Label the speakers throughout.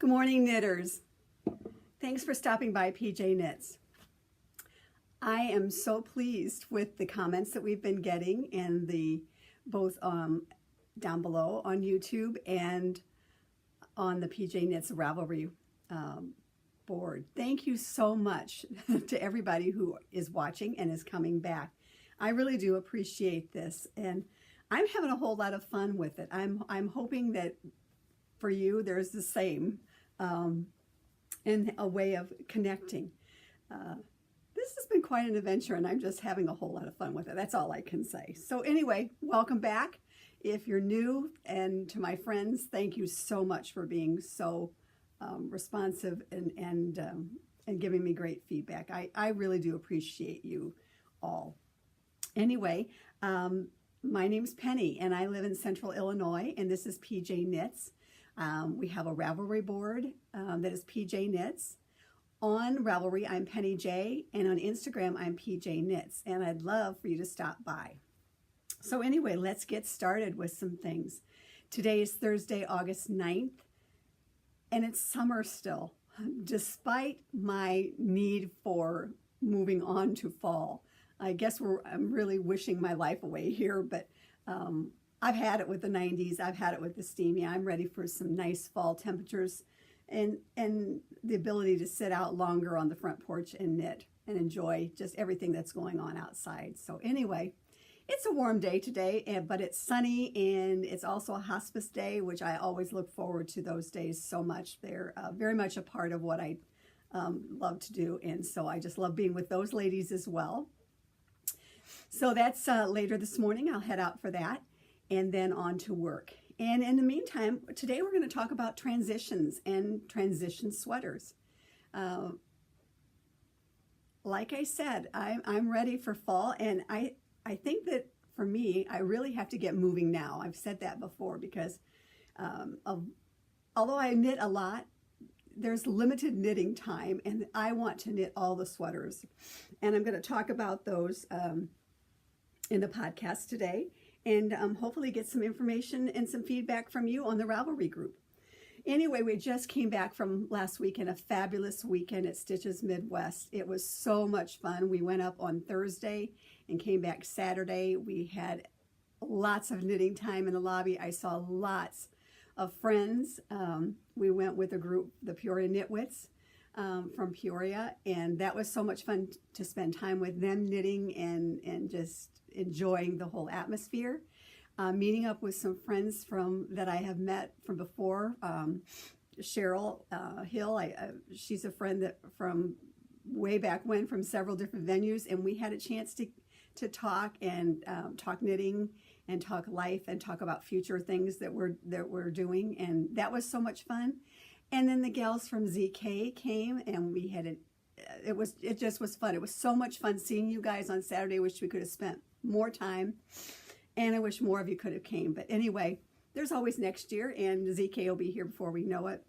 Speaker 1: Good morning, knitters. Thanks for stopping by PJ Knits. I am so pleased with the comments that we've been getting and the both down below on YouTube and on the PJ Knits Ravelry board. Thank you so much to everybody who is watching and is coming back. I really do appreciate this, and I'm having a whole lot of fun with it. I'm hoping that for you there's the same in a way of connecting. This has been quite an adventure, and I'm just having a whole lot of fun with it. That's all I can say. So anyway, welcome back. If you're new, and to my friends, thank you so much for being so responsive and giving me great feedback. I really do appreciate you all. Anyway, my name's Penny, and I live in Central Illinois, and this is PJ Knits. We have a Ravelry board that is PJ Knits. On Ravelry, I'm Penny J, and on Instagram, I'm PJ Knits, and I'd love for you to stop by. So anyway, let's get started with some things. Today is Thursday, August 9th, and it's summer still, despite my need for moving on to fall. I guess I'm really wishing my life away here, but I've had it with the 90s. I've had it with the steamy. I'm ready for some nice fall temperatures and the ability to sit out longer on the front porch and knit and enjoy just everything that's going on outside. So anyway, it's a warm day today, but it's sunny, and it's also a hospice day, which I always look forward to those days so much. They're very much a part of what I love to do, and so I just love being with those ladies as well. So that's later this morning. I'll head out for that and then on to work. And in the meantime, today we're going to talk about transitions and transition sweaters. Like I said, I'm ready for fall, and I think that for me, I really have to get moving now. I've said that before because although I knit a lot, there's limited knitting time, and I want to knit all the sweaters. And I'm going to talk about those in the podcast today, and hopefully get some information and some feedback from you on the Ravelry group. Anyway, we just came back from last weekend, a fabulous weekend at Stitches Midwest. It was so much fun. We went up on Thursday and came back Saturday. We had lots of knitting time in the lobby. I saw lots of friends. We went with a group, the Peoria Knitwits from Peoria, and that was so much fun to spend time with them knitting and just enjoying the whole atmosphere. Meeting up with some friends that I have met from before. Cheryl Hill, she's a friend from way back when, from several different venues, and we had a chance to talk and talk knitting and talk life and talk about future things that we're doing, and that was so much fun. And then the gals from ZK came, and we had it just was fun. It was so much fun seeing you guys on Saturday. Wish we could have spent more time, and I wish more of you could have came. But anyway, there's always next year, and ZK will be here before we know it.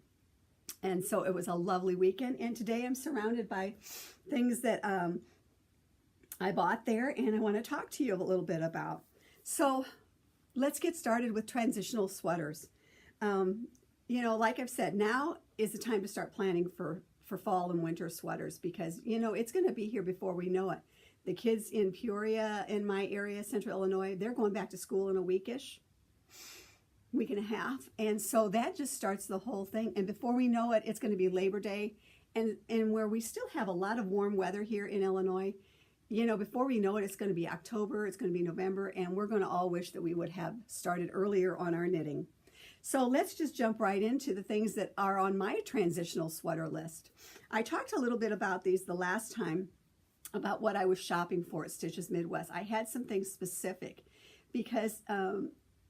Speaker 1: And so it was a lovely weekend, and today I'm surrounded by things that I bought there, and I want to talk to you a little bit about. So let's get started with transitional sweaters. You know, like I've said, now is the time to start planning for fall and winter sweaters, because, you know, it's going to be here before we know it. The kids in Peoria, in my area, Central Illinois, they're going back to school in a week and a half. And so that just starts the whole thing. And before we know it, it's going to be Labor Day. And where we still have a lot of warm weather here in Illinois, you know, before we know it, it's going to be October, it's going to be November, and we're going to all wish that we would have started earlier on our knitting. So let's just jump right into the things that are on my transitional sweater list. I talked a little bit about these the last time, about what I was shopping for at Stitches Midwest. I had some things specific because,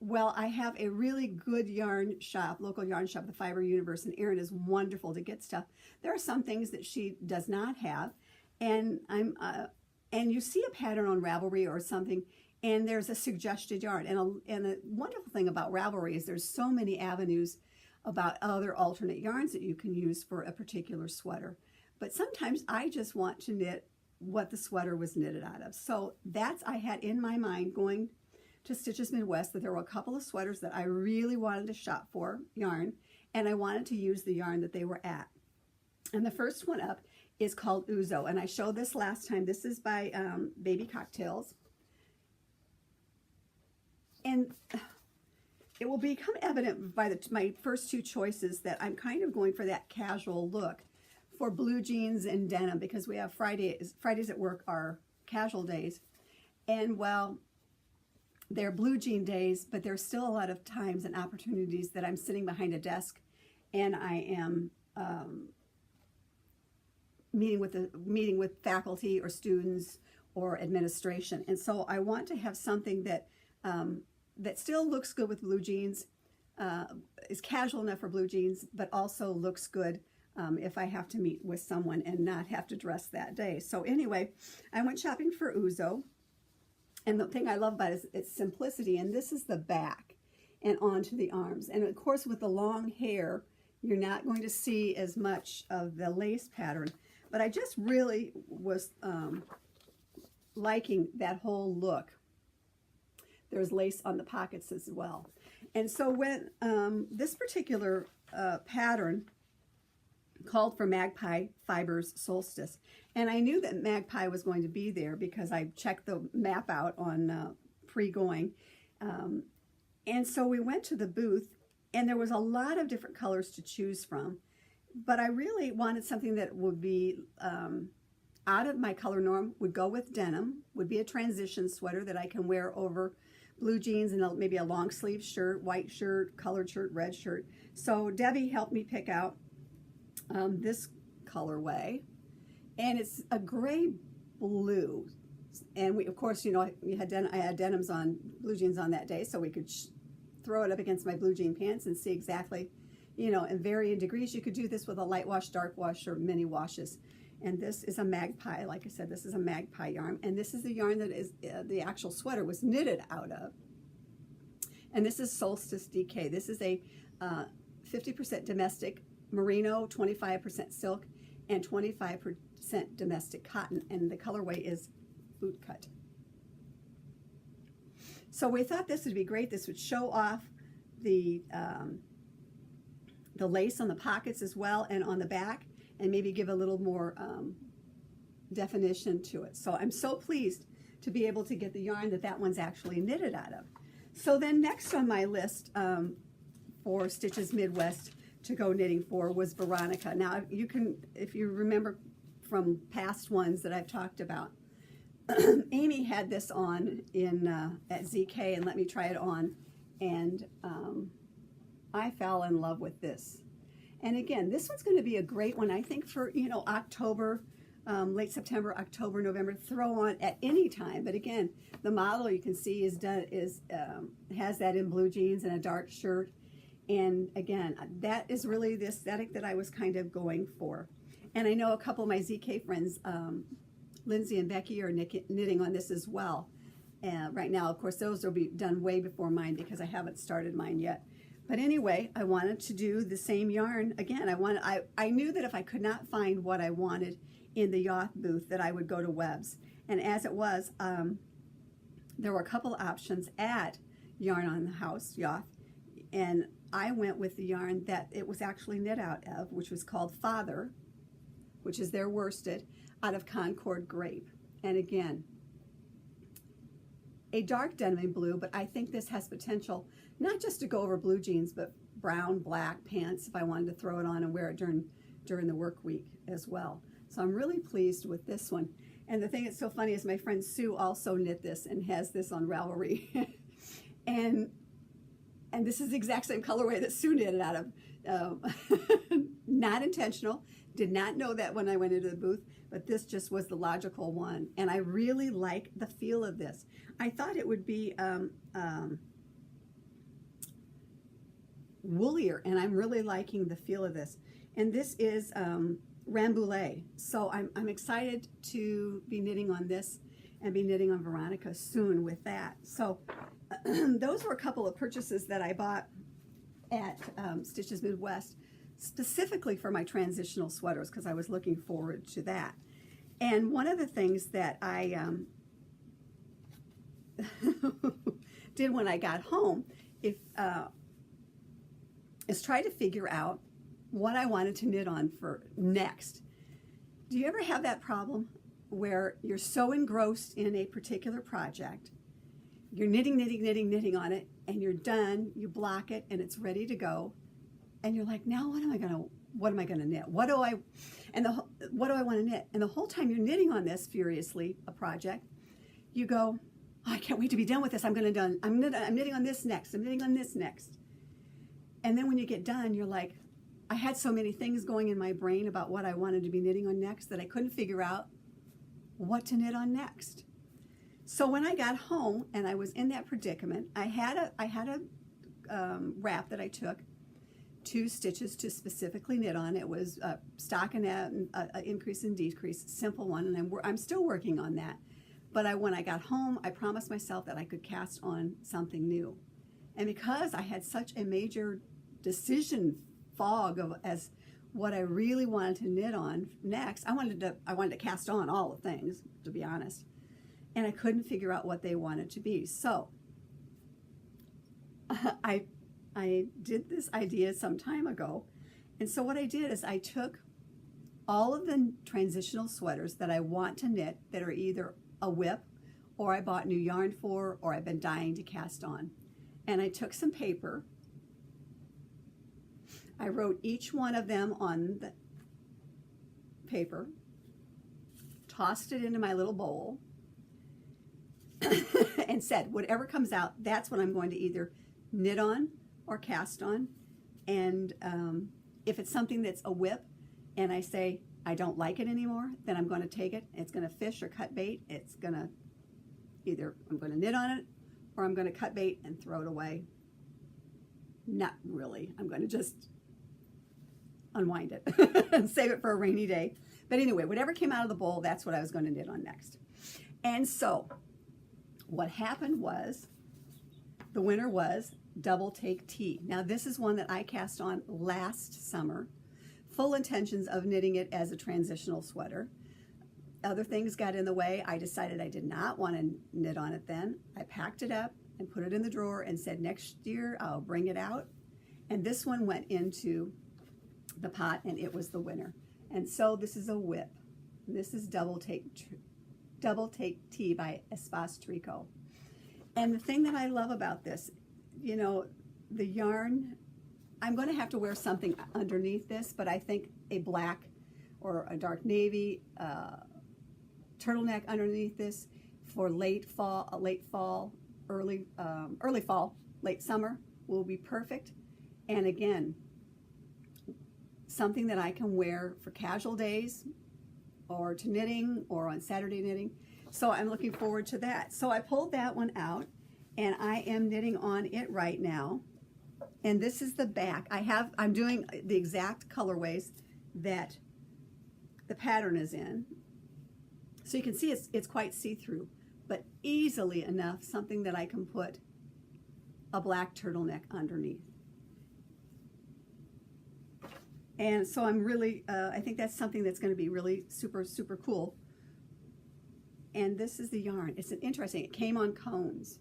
Speaker 1: well, I have a really good yarn shop, local yarn shop, the Fiber Universe, and Erin is wonderful to get stuff. There are some things that she does not have, and and you see a pattern on Ravelry or something, and there's a suggested yarn. And the wonderful thing about Ravelry is there's so many avenues about other alternate yarns that you can use for a particular sweater. But sometimes I just want to knit what the sweater was knitted out of. So I had in my mind going to Stitches Midwest that there were a couple of sweaters that I really wanted to shop for yarn, and I wanted to use the yarn that they were at. And the first one up is called Ouzo, and I showed this last time. This is by Baby Cocktails. And it will become evident by my first two choices that I'm kind of going for that casual look for blue jeans and denim, because we have Fridays at work are casual days. And well, they're blue jean days, but there's still a lot of times and opportunities that I'm sitting behind a desk and I am meeting with faculty or students or administration. And so I want to have something that that still looks good with blue jeans, is casual enough for blue jeans, but also looks good if I have to meet with someone and not have to dress that day. So anyway, I went shopping for Ouzo. And the thing I love about it is its simplicity. And this is the back and onto the arms. And of course, with the long hair, you're not going to see as much of the lace pattern. But I just really was liking that whole look. There's lace on the pockets as well. And so when this particular pattern called for Magpie Fibers Solstice, and I knew that Magpie was going to be there because I checked the map out on pre-going. And so we went to the booth, and there was a lot of different colors to choose from. But I really wanted something that would be out of my color norm, would go with denim, would be a transition sweater that I can wear over blue jeans and maybe a long sleeve shirt, white shirt, colored shirt, red shirt. So Debbie helped me pick out this colorway, and it's a gray blue. And we, of course, you know, I had denims on, blue jeans on that day, so we could throw it up against my blue jean pants and see exactly, you know, in varying degrees. You could do this with a light wash, dark wash, or mini washes. And this is a Magpie. Like I said, this is a Magpie yarn, and this is the yarn that is the actual sweater was knitted out of. And this is Solstice DK. This is a 50% domestic merino, 25% silk, and 25% domestic cotton, and the colorway is boot cut. So we thought this would be great. This would show off the lace on the pockets as well and on the back, and maybe give a little more definition to it. So I'm so pleased to be able to get the yarn that one's actually knitted out of. So then next on my list for Stitches Midwest to go knitting for was Veronica. Now you can, if you remember from past ones that I've talked about, Amy had this on in at ZK and let me try it on, and I fell in love with this. And again, this one's going to be a great one, I think, for, you know, October, late September, October, November, throw on at any time. But again, the model you can see has that in blue jeans and a dark shirt. And again, that is really the aesthetic that I was kind of going for. And I know a couple of my ZK friends, Lindsay and Becky, are knitting on this as well. Right now, of course, those will be done way before mine because I haven't started mine yet. But anyway, I wanted to do the same yarn again. I knew that if I could not find what I wanted in the Yoth booth, that I would go to Webb's. And as it was, there were a couple options at Yarn on the House, Yoth, and I went with the yarn that it was actually knit out of, which was called Father, which is their worsted, out of Concord Grape. And again, a dark denim blue, but I think this has potential not just to go over blue jeans, but brown, black pants if I wanted to throw it on and wear it during the work week as well. So I'm really pleased with this one. And the thing that's so funny is my friend Sue also knit this and has this on Ravelry. and this is the exact same colorway that Sue knit it out of. Not intentional. Did not know that when I went into the booth, but this just was the logical one. And I really like the feel of this. I thought it would be woolier, and I'm really liking the feel of this. And this is Rambouillet. So I'm excited to be knitting on this and be knitting on Veronica soon with that. So those were a couple of purchases that I bought at Stitches Midwest, specifically for my transitional sweaters, because I was looking forward to that. And one of the things that I did when I got home, is try to figure out what I wanted to knit on for next. Do you ever have that problem where you're so engrossed in a particular project, you're knitting on it, and you're done, you block it, and it's ready to go, and you're like, now what am I gonna knit? What do I want to knit? And the whole time you're knitting on this furiously, a project, you go, oh, I can't wait to be done with this. I'm knitting on this next. I'm knitting on this next. And then when you get done, you're like, I had so many things going in my brain about what I wanted to be knitting on next that I couldn't figure out what to knit on next. So when I got home and I was in that predicament, I had a wrap that I took 2 stitches to specifically knit on. It was stockinette, an increase and decrease, simple one, and I'm still working on that. But when I got home, I promised myself that I could cast on something new. And because I had such a major decision fog as what I really wanted to knit on next, I wanted to cast on all the things, to be honest. And I couldn't figure out what they wanted to be. So I did this idea some time ago. And so what I did is I took all of the transitional sweaters that I want to knit that are either a whip or I bought new yarn for or I've been dying to cast on. And I took some paper. I wrote each one of them on the paper, tossed it into my little bowl, and said, whatever comes out, that's what I'm going to either knit on or cast on. And if it's something that's a whip and I say I don't like it anymore, then I'm going to take it. It's going to fish or cut bait. It's going to either I'm going to knit on it or I'm going to cut bait and throw it away. Not really. I'm going to just unwind it and save it for a rainy day. But anyway, whatever came out of the bowl, that's what I was going to knit on next. And so what happened was the winner was Double Take Tea. Now this is one that I cast on last summer, full intentions of knitting it as a transitional sweater. Other things got in the way. I decided I did not want to knit on it then. I packed it up and put it in the drawer and said next year I'll bring it out. And this one went into the pot and it was the winner. And so this is a whip. This is Double Take Tea by Espace Tricot. And the thing that I love about this, you know, the yarn, I'm going to have to wear something underneath this, but I think a black or a dark navy turtleneck underneath this for late fall, early fall, late summer will be perfect. And again, something that I can wear for casual days or to knitting or on Saturday knitting. So I'm looking forward to that. So I pulled that one out and I am knitting on it right now. And this is the back. I'm doing the exact colorways that the pattern is in. So you can see it's quite see-through, but easily enough something that I can put a black turtleneck underneath. And so I'm really, I think that's something that's going to be really super, super cool. And this is the yarn. It's an interesting, it came on cones.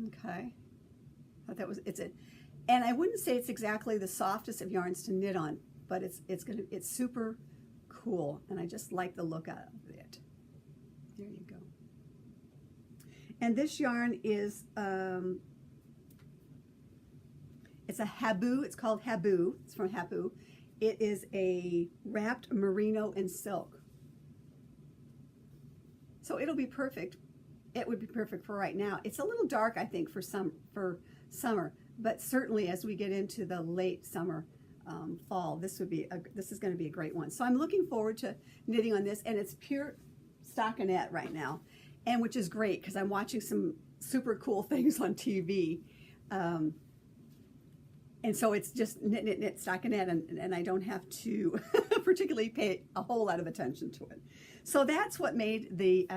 Speaker 1: Okay. I thought that was, and I wouldn't say it's exactly the softest of yarns to knit on, but it's super cool. And I just like the look of it. There you go. And this yarn is, it's a Habu. It's called Habu. It's from Habu. It is a wrapped merino and silk. So it'll be perfect. It would be perfect for right now. It's a little dark, I think, for summer, but certainly as we get into the late summer, fall, this is going to be a great one. So I'm looking forward to knitting on this, and it's pure stockinette right now, and which is great because I'm watching some super cool things on TV. And so it's just knit, stockinette, and I don't have to particularly pay a whole lot of attention to it. So that's what made the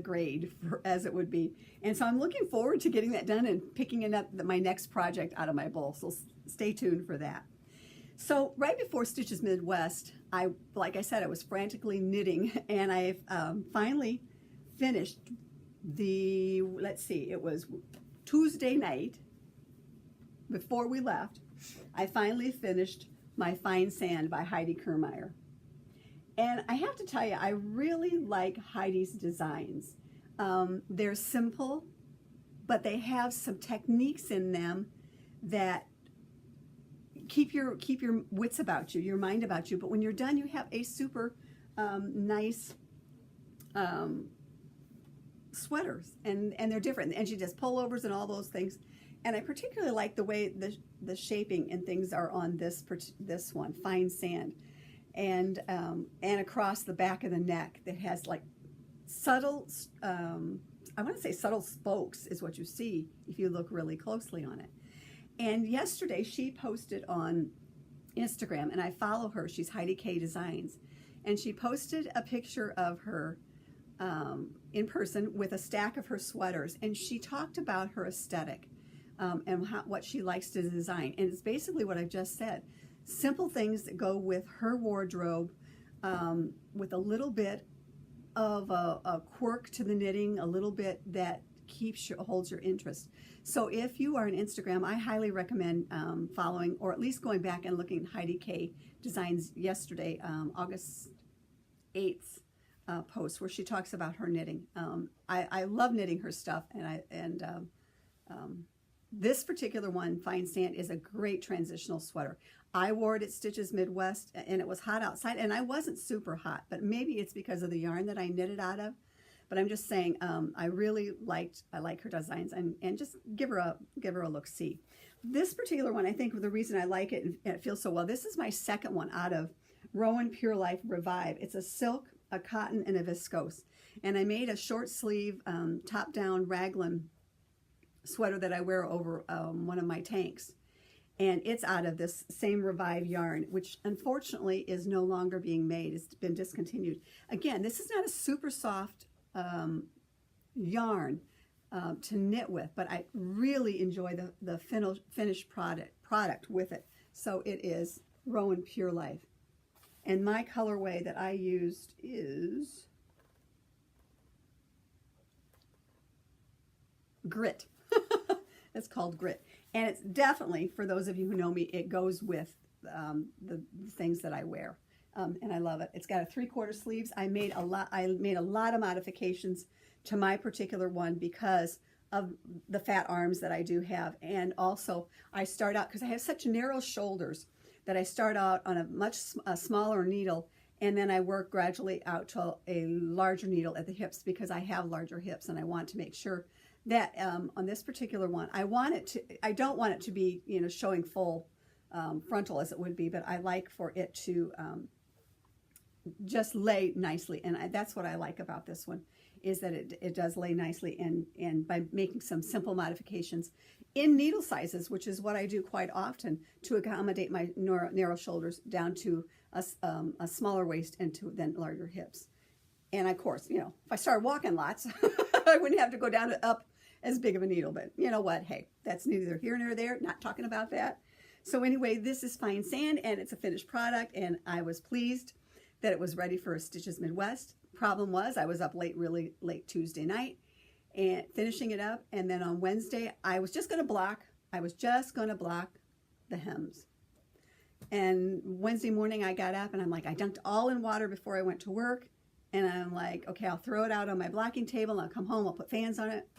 Speaker 1: grade as it would be. And so I'm looking forward to getting that done and picking it up my next project out of my bowl. So stay tuned for that. So right before Stitches Midwest, like I said, I was frantically knitting, and I finally finished let's see, it was Tuesday night before we left. I finally finished my Fine Sand by Heidi Kermeyer. And I have to tell you, I really like Heidi's designs. They're simple, but they have some techniques in them that keep your wits about you, your mind about you. But when you're done, you have a super nice sweaters, and they're different. And she does pullovers and all those things. And I particularly like the way the shaping and things are on this one, Fine Sand, and across the back of the neck that has like subtle, I want to say subtle spokes is what you see if you look really closely on it. And yesterday she posted on Instagram, and I follow her. She's Heidi K Designs, and she posted a picture of her in person with a stack of her sweaters, and she talked about her aesthetic. And what she likes to design. And it's basically what I've just said. Simple things that go with her wardrobe, with a little bit of a quirk to the knitting, a little bit that holds your interest. So if you are on Instagram, I highly recommend following, or at least going back and looking at Heidi K Designs yesterday, August 8th post, where she talks about her knitting. I love knitting her stuff, and this particular one, Fine Sand, is a great transitional sweater. I wore it at Stitches Midwest, and it was hot outside, and I wasn't super hot, but maybe it's because of the yarn that I knitted out of. But I'm just saying, I like her designs, and just give her a look-see. This particular one, I think the reason I like it and it feels so well, this is my second one out of Rowan Pure Life Revive. It's a silk, a cotton, and a viscose. And I made a short sleeve, top-down raglan sweater that I wear over one of my tanks, and it's out of this same Revive yarn, which unfortunately is no longer being made. It's been discontinued. Again, this is not a super soft yarn to knit with, but I really enjoy the finished product with it. So it is Rowan Pure Life, and my colorway that I used is Grit. It's called Grit, and it's definitely, for those of you who know me, it goes with the things that I wear, and I love it. It's got a 3/4 sleeves. I made a lot of modifications to my particular one because of the fat arms that I do have, and also I start out, because I have such narrow shoulders, that I start out on a much smaller needle, and then I work gradually out to a larger needle at the hips, because I have larger hips, and I want to make sure that on this particular one, I don't want it to be, showing full frontal as it would be, but I like for it to just lay nicely. And that's what I like about this one, is that it does lay nicely, and by making some simple modifications in needle sizes, which is what I do quite often to accommodate my narrow shoulders down to a smaller waist and to then larger hips. And of course, if I started walking lots, I wouldn't have to go down to up as big of a needle, but you know what? Hey, that's neither here nor there. Not talking about that. So anyway, this is Fine Sand, and it's a finished product, and I was pleased that it was ready for Stitches Midwest. Problem was, I was up really late Tuesday night and finishing it up, and then on Wednesday, I was just going to block the hems. And Wednesday morning, I got up, and I'm like, I dunked all in water before I went to work, and I'm like, okay, I'll throw it out on my blocking table, and I'll come home, I'll put fans on it.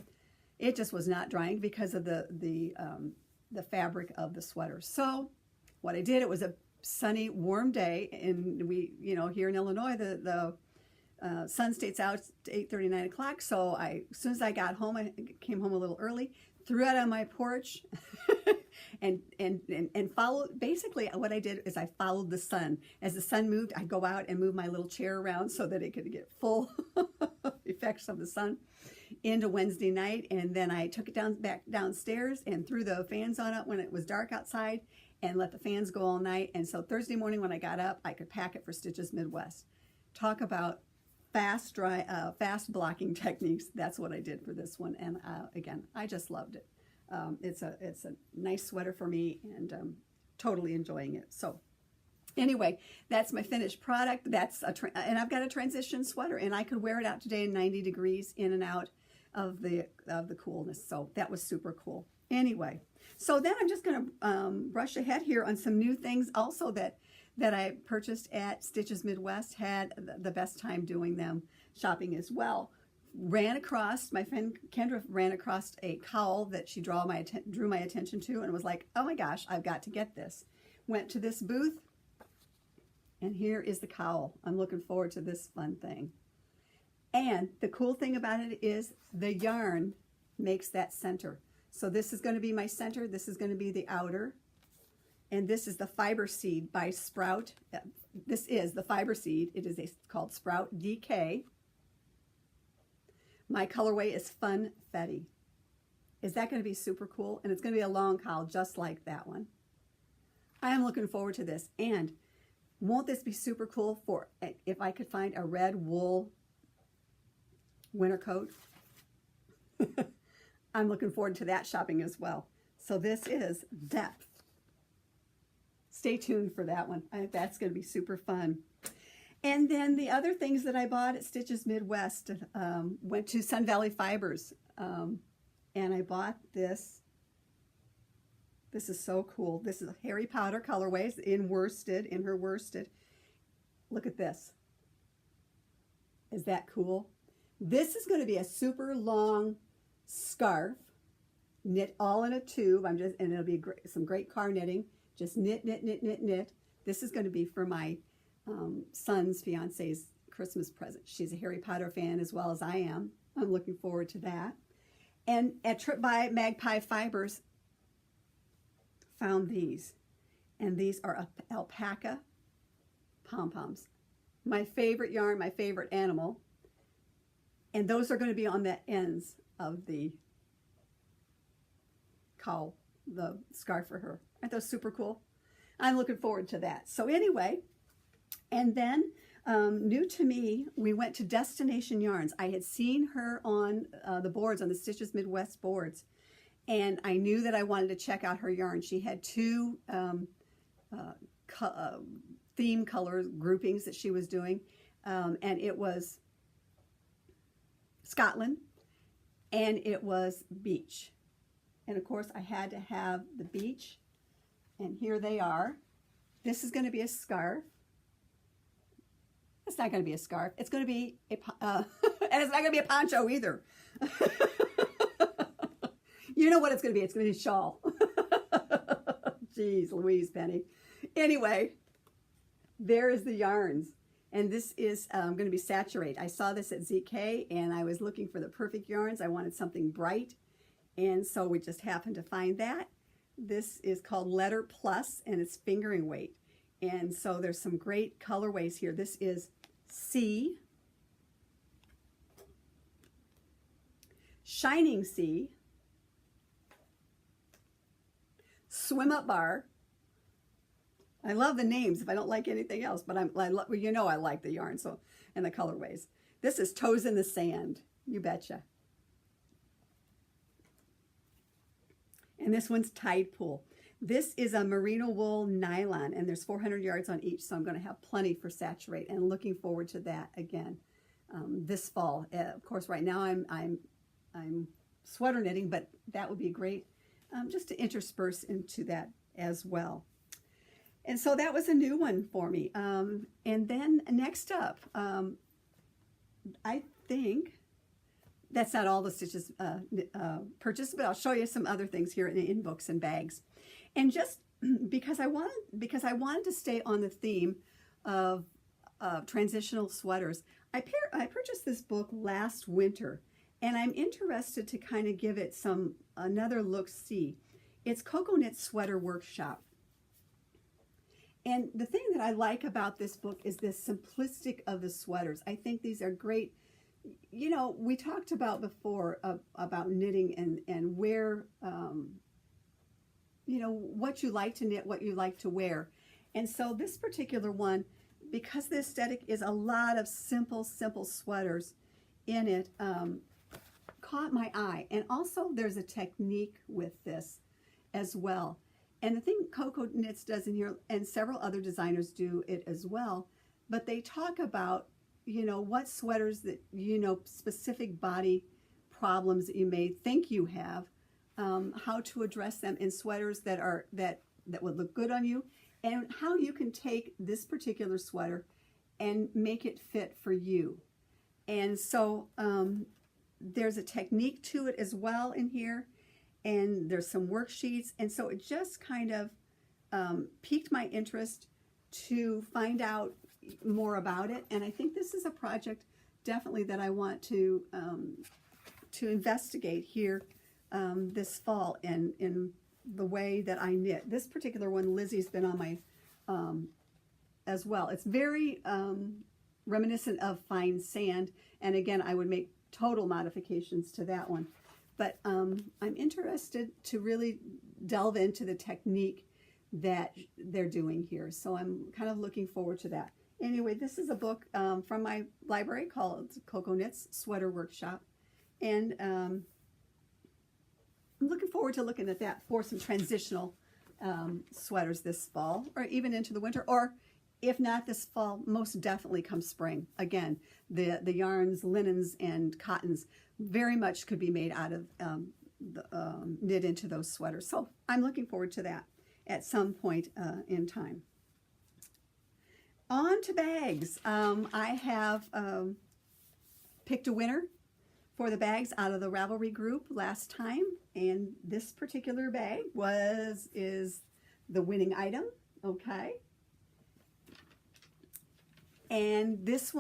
Speaker 1: It just was not drying because of the fabric of the sweater. So what I did, it was a sunny, warm day, and we, here in Illinois, the sun stays out to 8:30, 9 o'clock. So as soon as I got home, I came home a little early, threw it on my porch, and followed. Basically, what I did is I followed the sun. As the sun moved, I'd go out and move my little chair around so that it could get full effects of the sun into Wednesday night, and then I took it back downstairs and threw the fans on it when it was dark outside, and let the fans go all night. And so Thursday morning when I got up, I could pack it for Stitches Midwest. Talk about fast blocking techniques. That's what I did for this one, and again, I just loved it. It's a nice sweater for me, and totally enjoying it. So anyway, that's my finished product. And I've got a transition sweater, and I could wear it out today in 90 degrees in and out. of the coolness. So that was super cool. Anyway, so then I'm just going to brush ahead here on some new things also that I purchased at Stitches Midwest. Had the best time doing them, shopping as well. My friend Kendra ran across a cowl that she drew my attention to, and was like, oh my gosh, I've got to get this. Went to this booth, and here is the cowl. I'm looking forward to this fun thing. And the cool thing about it is the yarn makes that center. So this is going to be my center. This is going to be the outer. And this is the Fiber Seed by Sprout. This is the Fiber Seed. It is called Sprout DK. My colorway is Funfetti. Is that going to be super cool? And it's going to be a long cowl just like that one. I am looking forward to this. And won't this be super cool for if I could find a red wool winter coat? I'm looking forward to that shopping as well. So this is Depth. Stay tuned for that one. That's going to be super fun. And then the other things that I bought at Stitches Midwest, went to Sun Valley Fibers, and I bought this. This is so cool. This is Harry Potter colorways in her worsted. Look at this. Is that cool? This is going to be a super long scarf, knit all in a tube. And it'll be some great car knitting. Just knit, knit, knit, knit, knit. This is going to be for my son's fiance's Christmas present. She's a Harry Potter fan as well as I am. I'm looking forward to that. And at Trip by Magpie Fibers, found these. And these are alpaca pom-poms. My favorite yarn, my favorite animal. And those are going to be on the ends of the cowl, the scarf for her. Aren't those super cool? I'm looking forward to that. So anyway, and then new to me, we went to Destination Yarns. I had seen her on the boards, on the Stitches Midwest boards, and I knew that I wanted to check out her yarn. She had two theme color groupings that she was doing, and it was Scotland, and it was beach. And of course, I had to have the beach, and here they are. This is going to be a scarf. It's not going to be a scarf. It's going to be a, and it's not going to be a poncho either. You know what it's going to be. It's going to be a shawl. Jeez Louise, Penny. Anyway, there is the yarns. And this is going to be Saturate. I saw this at ZK, and I was looking for the perfect yarns. I wanted something bright, and so we just happened to find that. This is called Letter Plus, and it's fingering weight. And so there's some great colorways here. This is Sea, Shining Sea, Swim Up Bar. I love the names if I don't like anything else, but I like the yarn and the colorways. This is Toes in the Sand. You betcha. And this one's Tide Pool. This is a merino wool nylon, and there's 400 yards on each, so I'm going to have plenty for Saturate, and looking forward to that again this fall. Of course, right now I'm sweater knitting, but that would be great just to intersperse into that as well. And so that was a new one for me. And then next up, I think that's not all the Stitches purchased, but I'll show you some other things here in books and bags. And just because I wanted to stay on the theme of transitional sweaters, I purchased this book last winter, and I'm interested to kind of give it another look-see. It's Coco Knit Sweater Workshop. And the thing that I like about this book is this simplistic of the sweaters. I think these are great. You know, we talked about before about knitting and where, you know, what you like to knit, what you like to wear. And so this particular one, because the aesthetic is a lot of simple sweaters in it, caught my eye. And also there's a technique with this as well. And the thing Coco Knits does in here, and several other designers do it as well, but they talk about, you know, what sweaters that, you know, specific body problems that you may think you have, how to address them in sweaters that would look good on you, and how you can take this particular sweater and make it fit for you. And so there's a technique to it as well in here, and there's some worksheets, and so it just kind of piqued my interest to find out more about it. And I think this is a project definitely that I want to investigate here this fall in the way that I knit. This particular one, Lizzie's been on my as well. It's very reminiscent of fine sand, and again, I would make total modifications to that one. But I'm interested to really delve into the technique that they're doing here, so I'm kind of looking forward to that. Anyway, this is a book from my library called Coco Knits Sweater Workshop, and I'm looking forward to looking at that for some transitional sweaters this fall, or even into the winter, or if not this fall, most definitely come spring. Again, the yarns, linens, and cottons very much could be made out of knit into those sweaters. So I'm looking forward to that at some point in time. On to bags. I have picked a winner for the bags out of the Ravelry group last time, and this particular bag is the winning item. Okay. And this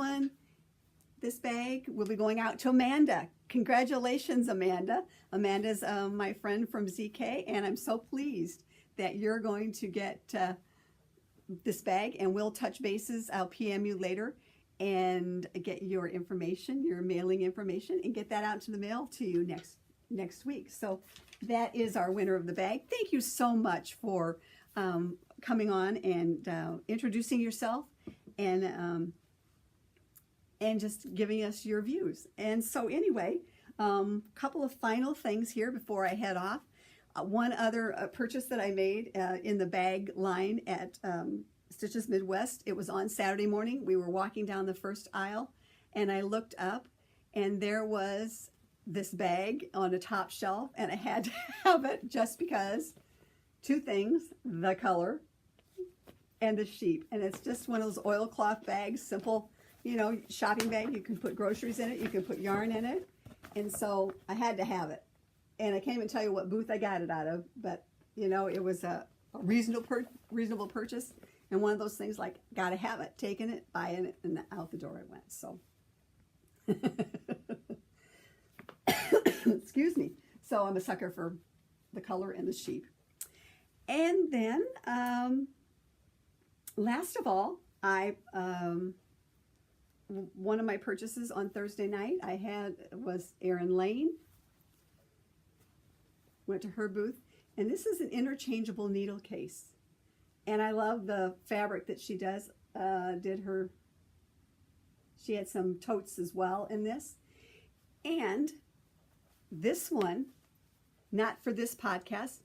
Speaker 1: bag will be going out to Amanda. Congratulations, Amanda. Amanda's my friend from ZK, and I'm so pleased that you're going to get this bag, and we'll touch bases. I'll PM you later and get your information, your mailing information, and get that out to the mail to you next week. So that is our winner of the bag. Thank you so much for coming on and introducing yourself and just giving us your views. And so anyway, couple of final things here before I head off. One other purchase that I made in the bag line at Stitches Midwest. It was on Saturday morning. We were walking down the first aisle, and I looked up, and there was this bag on the top shelf, and I had to have it just because. Two things: the color and the sheep. And it's just one of those oilcloth bags, simple, shopping bag. You can put groceries in it. You can put yarn in it. And so I had to have it. And I can't even tell you what booth I got it out of, but it was a reasonable purchase, and one of those things like, gotta have it, taking it, buying it, and out the door I went. So, excuse me. So I'm a sucker for the color and the sheep. And then, last of all, one of my purchases on Thursday night was Erin Lane. Went to her booth, and this is an interchangeable needle case, and I love the fabric that she does. She had some totes as well in this, and this one, not for this podcast,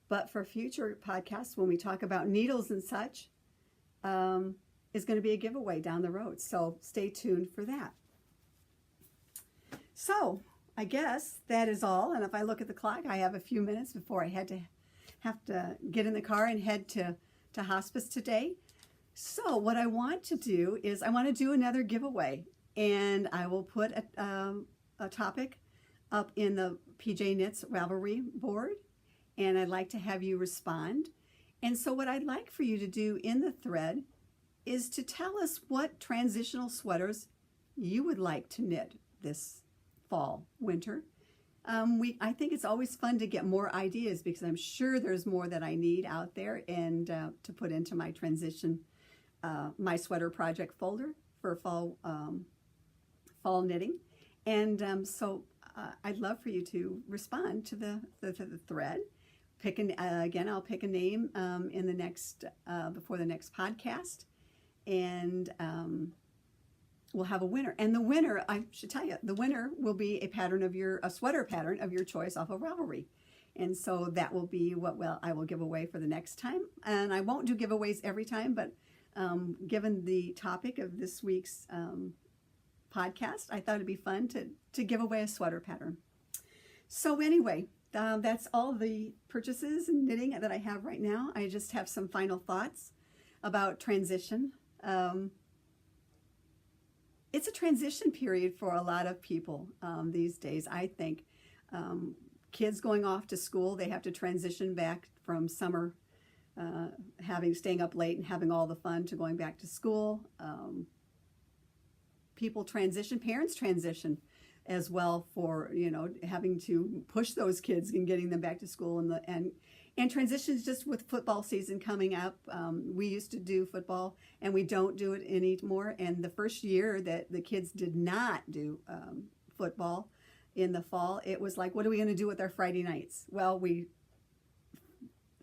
Speaker 1: but for future podcasts when we talk about needles and such, is going to be a giveaway down the road, so stay tuned for that. So I guess that is all, and if I look at the clock, I have a few minutes before I have to get in the car and head to hospice today. So what I want to do is I want to do another giveaway, and I will put a topic up in the PJ Knits Ravelry board, and I'd like to have you respond. And so what I'd like for you to do in the thread is to tell us what transitional sweaters you would like to knit this fall, winter. I think it's always fun to get more ideas, because I'm sure there's more that I need out there and to put into my transition, my sweater project folder for fall knitting. And so I'd love for you to respond to the thread. Again, I'll pick a name in the next before the next podcast, and we'll have a winner. And the winner, I should tell you, the winner will be a sweater pattern of your choice off of Ravelry. And so that will be what I will give away for the next time. And I won't do giveaways every time, but given the topic of this week's podcast, I thought it'd be fun to give away a sweater pattern. So anyway, that's all the purchases and knitting that I have right now. I just have some final thoughts about transition. It's a transition period for a lot of people these days. I think kids going off to school, they have to transition back from summer, staying up late and having all the fun, to going back to school. People transition, parents transition as well, for having to push those kids and getting them back to school, and transitions just with football season coming up. We used to do football, and we don't do it anymore. And the first year that the kids did not do football in the fall, it was like, what are we going to do with our Friday nights? Well, we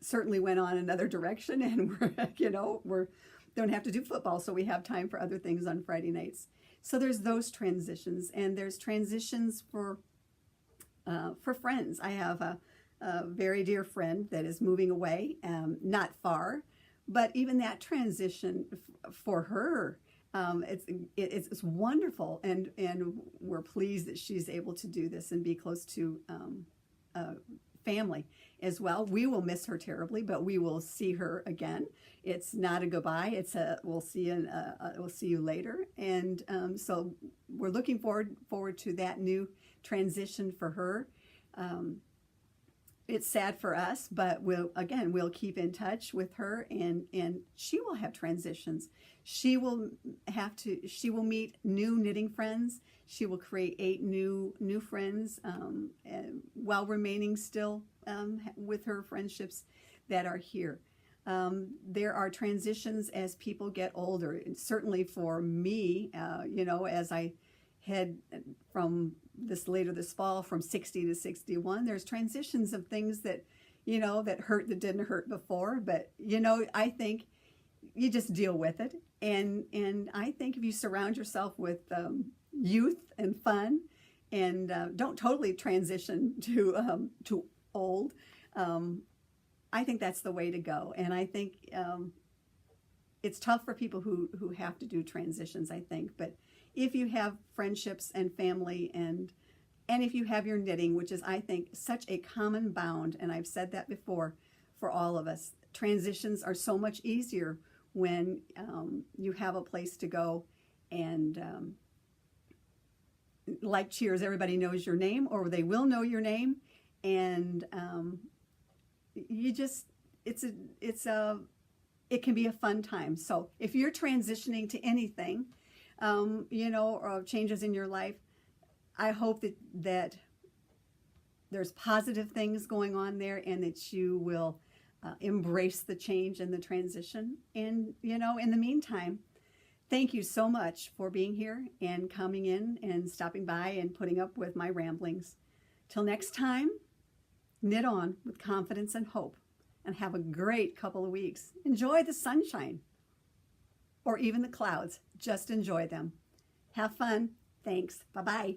Speaker 1: certainly went on another direction, and we're don't have to do football, so we have time for other things on Friday nights. So there's those transitions, and there's transitions for friends. I have a very dear friend that is moving away, not far, but even that transition for her, it's wonderful, and we're pleased that she's able to do this and be close to family as well. We will miss her terribly, but we will see her again. It's not a goodbye. It's a we'll see you later. And so we're looking forward to that new transition for her. It's sad for us, but we'll keep in touch with her, and she will have transitions. She will meet new knitting friends. She will create new friends, while remaining still with her friendships that are here. There are transitions as people get older. And certainly for me, as I head from this fall from 60 to 61, there's transitions of things that that didn't hurt before, but I think you just deal with it, and I think if you surround yourself with youth and fun, and don't totally transition to old, I think that's the way to go. And I think it's tough for people who have to do transitions, I think, but if you have friendships and family, and if you have your knitting, which is, I think, such a common bound, and I've said that before, for all of us, transitions are so much easier when you have a place to go, and like Cheers, everybody knows your name, or they will know your name, and it can be a fun time. So if you're transitioning to anything, or changes in your life, I hope that there's positive things going on there, and that you will embrace the change and the transition. And, in the meantime, thank you so much for being here and coming in and stopping by and putting up with my ramblings. Till next time, knit on with confidence and hope, and have a great couple of weeks. Enjoy the sunshine, or even the clouds. Just enjoy them. Have fun. Thanks. Bye-bye.